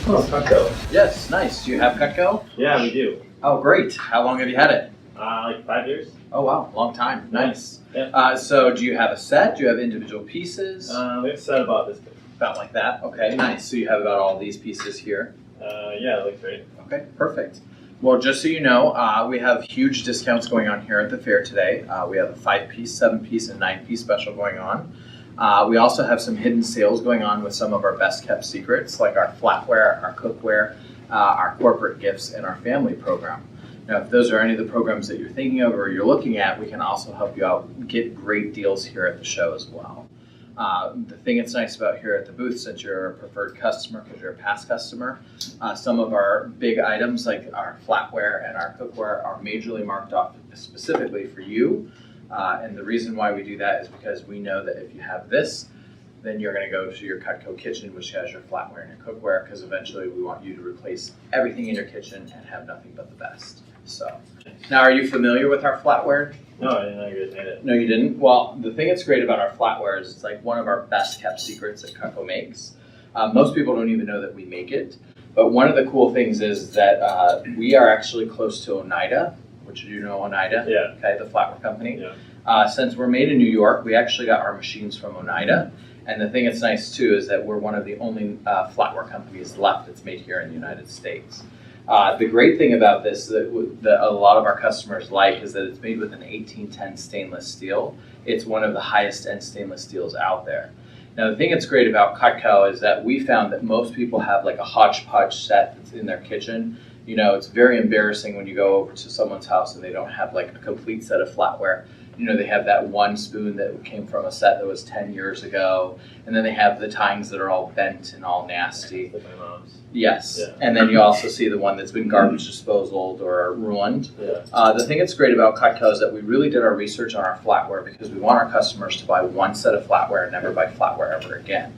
Oh, Cutco. Yes, nice. Do you have Cutco? Yeah, we do. Oh, great. How long have you had it? Like 5 years. Oh, wow. Long time. Nice. Yeah. So do you have a set? Do you have individual pieces? We have a set about this big. About like that? Okay, nice. So you have about all these pieces here? Yeah, it looks great. Okay, perfect. Well, just so you know, we have huge discounts going on here at the fair today. We have a 5-piece, 7-piece, and 9-piece special going on. We also have some hidden sales going on with some of our best kept secrets, like our flatware, our cookware, our corporate gifts, and our family program. Now, if those are any of the programs that you're thinking of or you're looking at, we can also help you out and get great deals here at the show as well. The thing that's nice about here at the booth, since you're a preferred customer because you're a past customer, some of our big items like our flatware and our cookware are majorly marked off specifically for you. And the reason why we do that is because we know that if you have this, then you're going to go to your Cutco kitchen, which has your flatware and your cookware, because eventually we want you to replace everything in your kitchen and have nothing but the best. So, now are you familiar with our flatware? No, I didn't know you guys made it. No, you didn't? Well, the thing that's great about our flatware is it's like one of our best kept secrets that Cutco makes. Most people don't even know that we make it. But one of the cool things is that we are actually close to Oneida, which you know Oneida, Yeah. Okay, the flatware company. Yeah. Since we're made in New York, we actually got our machines from Oneida. And the thing that's nice too is that we're one of the only flatware companies left that's made here in the United States. The great thing about this that a lot of our customers like is that it's made with an 1810 stainless steel. It's one of the highest end stainless steels out there. Now the thing that's great about Cutco is that we found that most people have like a hodgepodge set that's in their kitchen. You know, it's very embarrassing when you go over to someone's house and they don't have like a complete set of flatware. You know, they have that one spoon that came from a set that was 10 years ago, and then they have the tines that are all bent and all nasty. Like my mom's. Yes, Yeah. and then you also see the one that's been garbage disposal or ruined. Yeah. The thing that's great about Cutco is that we really did our research on our flatware because we want our customers to buy one set of flatware and never buy flatware ever again.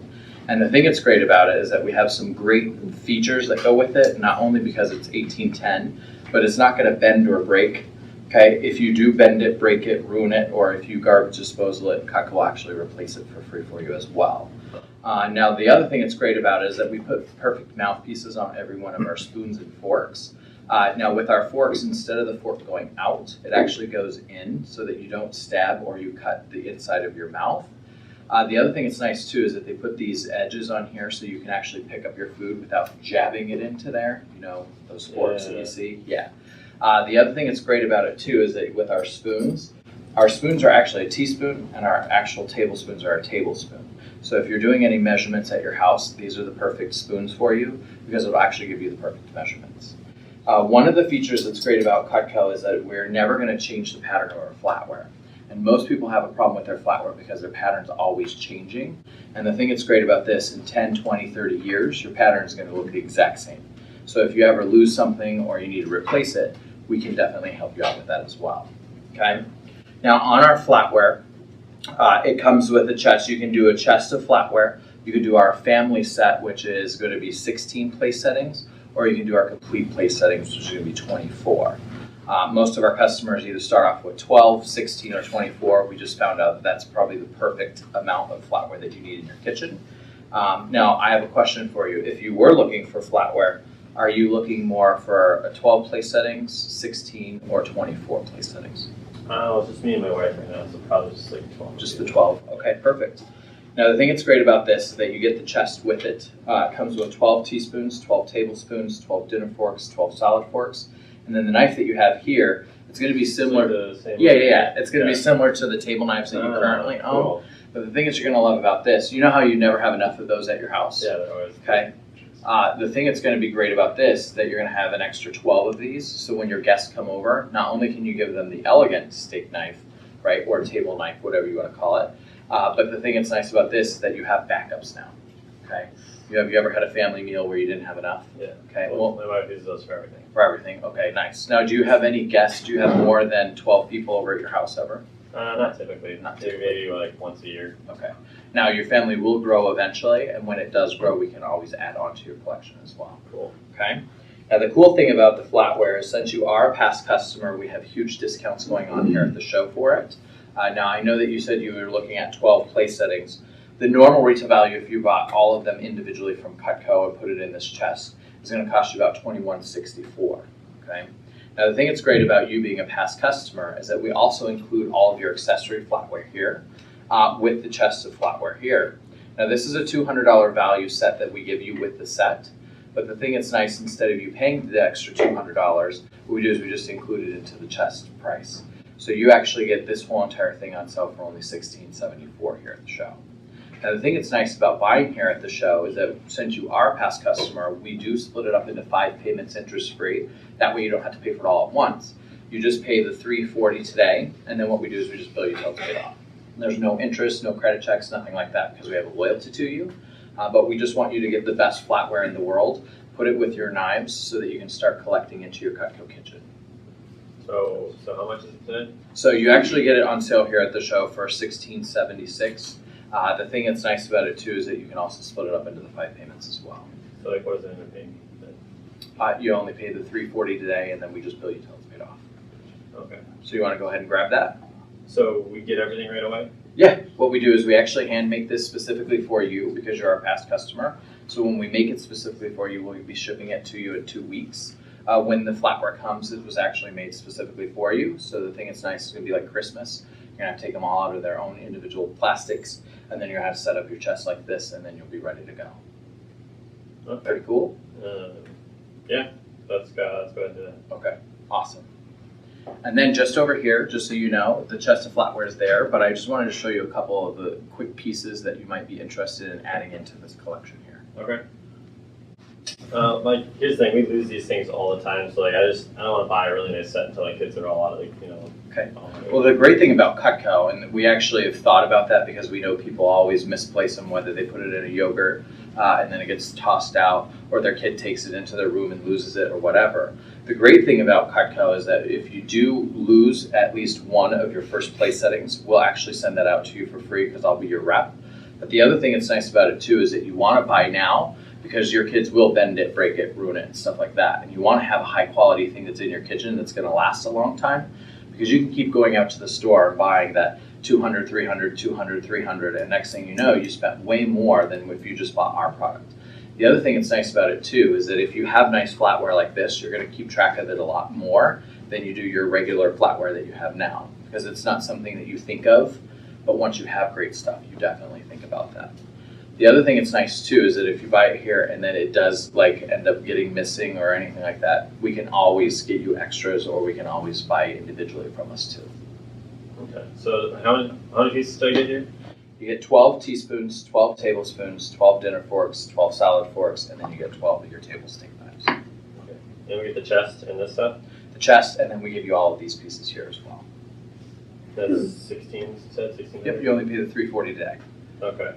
And the thing that's great about it is that we have some great features that go with it, not only because it's 1810, but it's not going to bend or break. Okay, if you do bend it, break it, ruin it, or if you garbage disposal it, Cutco will actually replace it for free for you as well. Now, the other thing that's great about it is that we put perfect mouthpieces on every one of our spoons and forks. Now, with our forks, instead of the fork going out, it actually goes in so that you don't stab or you cut the inside of your mouth. The other thing that's nice too is that they put these edges on here so you can actually pick up your food without jabbing it into there. You know, those forks that you see? Yeah. The other thing that's great about it too is that with our spoons are actually a teaspoon and our actual tablespoons are a tablespoon. So if you're doing any measurements at your house, these are the perfect spoons for you because it'll actually give you the perfect measurements. One of the features that's great about Cutco is that we're never going to change the pattern of our flatware. And most people have a problem with their flatware because their pattern's always changing. And the thing that's great about this, in 10, 20, 30 years, your pattern is going to look the exact same. So if you ever lose something or you need to replace it, we can definitely help you out with that as well. Okay. Now on our flatware, it comes with a chest. You can do a chest of flatware. You can do our family set, which is going to be 16 place settings, or you can do our complete place settings, which is going to be 24. Most of our customers either start off with 12, 16, or 24. We just found out that that's probably the perfect amount of flatware that you need in your kitchen. Now, I have a question for you. If you were looking for flatware, are you looking more for a 12 place settings, 16, or 24 place settings? It's just me and my wife right now, so probably just like 12. Just the 12. Okay, perfect. Now, the thing that's great about this is that you get the chest with it. It comes with 12 teaspoons, 12 tablespoons, 12 dinner forks, 12 salad forks. And then the knife that you have here, it's going to be similar. The same It's going to be similar to the table knives that you currently own. Cool. But the thing that you're going to love about this, you know how you never have enough of those at your house? Yeah, they're always. Okay. The thing that's going to be great about this is that you're going to have an extra 12 of these. So when your guests come over, not only can you give them the elegant steak knife, right, or table knife, whatever you want to call it, but the thing that's nice about this is that you have backups now. Okay. Have you ever had a family meal where you didn't have enough? Yeah. Okay. Well, my wife uses those for everything. For everything. Okay, nice. Now, do you have any guests? Do you have more than 12 people over at your house ever? Not typically. Not typically. Maybe like once a year. Okay. Now, your family will grow eventually, and when it does grow, we can always add on to your collection as well. Cool. Okay. Now, the cool thing about the flatware is since you are a past customer, we have huge discounts going on here at the show for it. Now, I know that you said you were looking at 12 place settings, The normal retail value, if you bought all of them individually from Cutco and put it in this chest, is going to cost you about $21.64. Okay. Now, the thing that's great about you being a past customer is that we also include all of your accessory flatware here with the chest of flatware here. Now, this is a $200 value set that we give you with the set. But the thing that's nice, instead of you paying the extra $200, what we do is we just include it into the chest price. So you actually get this whole entire thing on sale for only $16.74 here at the show. Now, the thing that's nice about buying here at the show is that since you are a past customer, we do split it up into 5 payments interest-free. That way you don't have to pay for it all at once. You just pay the $340 today, and then what we do is we just bill you till it's paid off. There's no interest, no credit checks, nothing like that, because we have a loyalty to you. But we just want you to get the best flatware in the world, put it with your knives so that you can start collecting into your Cutco kitchen. So how much is it today? So you actually get it on sale here at the show for $16.76. The thing that's nice about it too is that you can also split it up into the 5 payments as well. So like, what does it end up being? You only pay the $340 today, and then we just bill you till it's paid off. Okay. So you want to go ahead and grab that? So we get everything right away? Yeah. What we do is we actually hand make this specifically for you because you're our past customer. So when we make it specifically for you, we'll be shipping it to you in 2 weeks. When the flatware comes, it was actually made specifically for you. So the thing that's nice is going to be like Christmas. You're going to have to take them all out of their own individual plastics, and then you're going to have to set up your chest like this, and then you'll be ready to go. Okay. Very cool? Yeah, let's go ahead and do that. Okay, awesome. And then just over here, just so you know, the chest of flatware is there, but I just wanted to show you a couple of the quick pieces that you might be interested in adding into this collection here. Okay. Like, here's the thing, we lose these things all the time, so like, I don't want to buy a really nice set until like kids are all out of, like, you know. Okay. Well, the great thing about Cutco, and we actually have thought about that because we know people always misplace them, whether they put it in a yogurt and then it gets tossed out, or their kid takes it into their room and loses it, or whatever. The great thing about Cutco is that if you do lose at least one of your first place settings, we'll actually send that out to you for free because I'll be your rep. But the other thing that's nice about it too is that you want to buy now because your kids will bend it, break it, ruin it, and stuff like that. And you want to have a high quality thing that's in your kitchen that's going to last a long time, because you can keep going out to the store and buying that 200, 300, 200, 300, and next thing you know, you spent way more than if you just bought our product. The other thing that's nice about it too is that if you have nice flatware like this, you're going to keep track of it a lot more than you do your regular flatware that you have now, because it's not something that you think of, but once you have great stuff, you definitely think about that. The other thing that's nice too is that if you buy it here and then it does like end up getting missing or anything like that, we can always get you extras, or we can always buy it individually from us too. Okay, so how many pieces do I get here? You get 12 teaspoons, 12 tablespoons, 12 dinner forks, 12 salad forks, and then you get 12 of your table steak knives. Okay, and we get the chest and this stuff? The chest, and then we give you all of these pieces here as well. That's 16, said 16? Yep, you only pay the $340 today. Okay.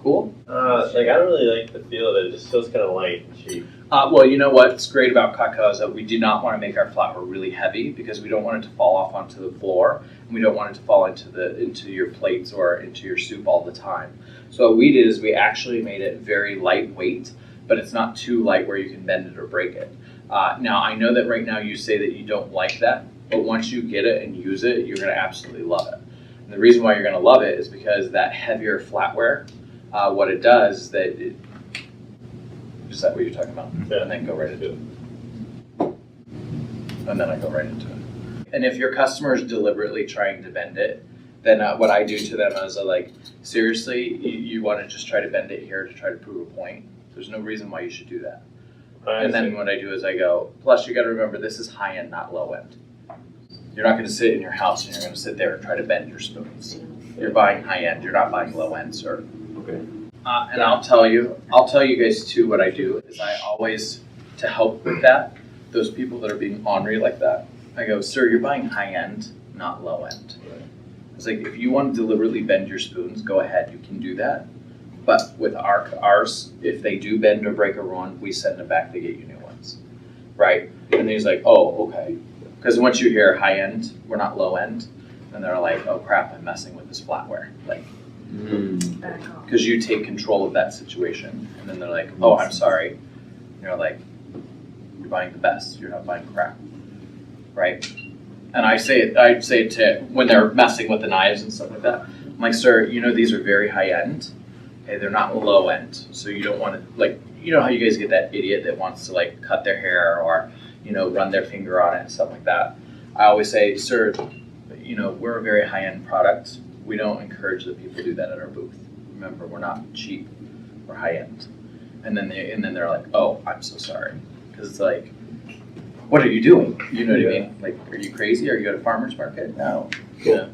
Cool? Like, I don't really like the feel of it. It just feels kind of light and cheap. Well, you know what's great about Cutco is that we do not want to make our flour really heavy because we don't want it to fall off onto the floor, and we don't want it to fall into your plates or into your soup all the time. So what we did is we actually made it very lightweight, but it's not too light where you can bend it or break it. Now, I know that right now you say that you don't like that, but once you get it and use it, you're going to absolutely love it. And the reason why you're going to love it is because that heavier flatware, what it does is that it, is that what you're talking about? Yeah. And then go right into it. And then I go right into it. And if your customer is deliberately trying to bend it, then what I do to them is like, seriously, you want to just try to bend it here to try to prove a point. There's no reason why you should do that. And then what I do is I go, plus you got to remember, this is high end, not low end. You're not going to sit in your house and you're going to sit there and try to bend your spoons. You're buying high end, you're not buying low end, sir. Okay. And I'll tell you guys too, what I do is I always, to help with that, those people that are being ornery like that, I go, sir, you're buying high end, not low end. Right. It's like, if you want to deliberately bend your spoons, go ahead, you can do that. But with ours, if they do bend or break or ruin, we send them back to get you new ones, right? And he's like, oh, okay. Because once you hear high end, we're not low end, and they're like, oh crap, I'm messing with this flatware. Like, because you take control of that situation, and then they're like, oh, I'm sorry. And you're like, you're buying the best, you're not buying crap, right? And I say it to when they're messing with the knives and stuff like that. I'm like, sir, you know these are very high end. Okay, they're not low end, so you don't want to, like, you know how you guys get that idiot that wants to like cut their hair or, you know, run their finger on it and stuff like that. I always say, sir, you know, we're a very high-end product. We don't encourage that people do that at our booth. Remember, we're not cheap, we're high-end. And then they're like, oh, I'm so sorry. Because it's like, what are you doing? You know what I mean? Like, are you crazy? Are you at a farmer's market? No. Yeah.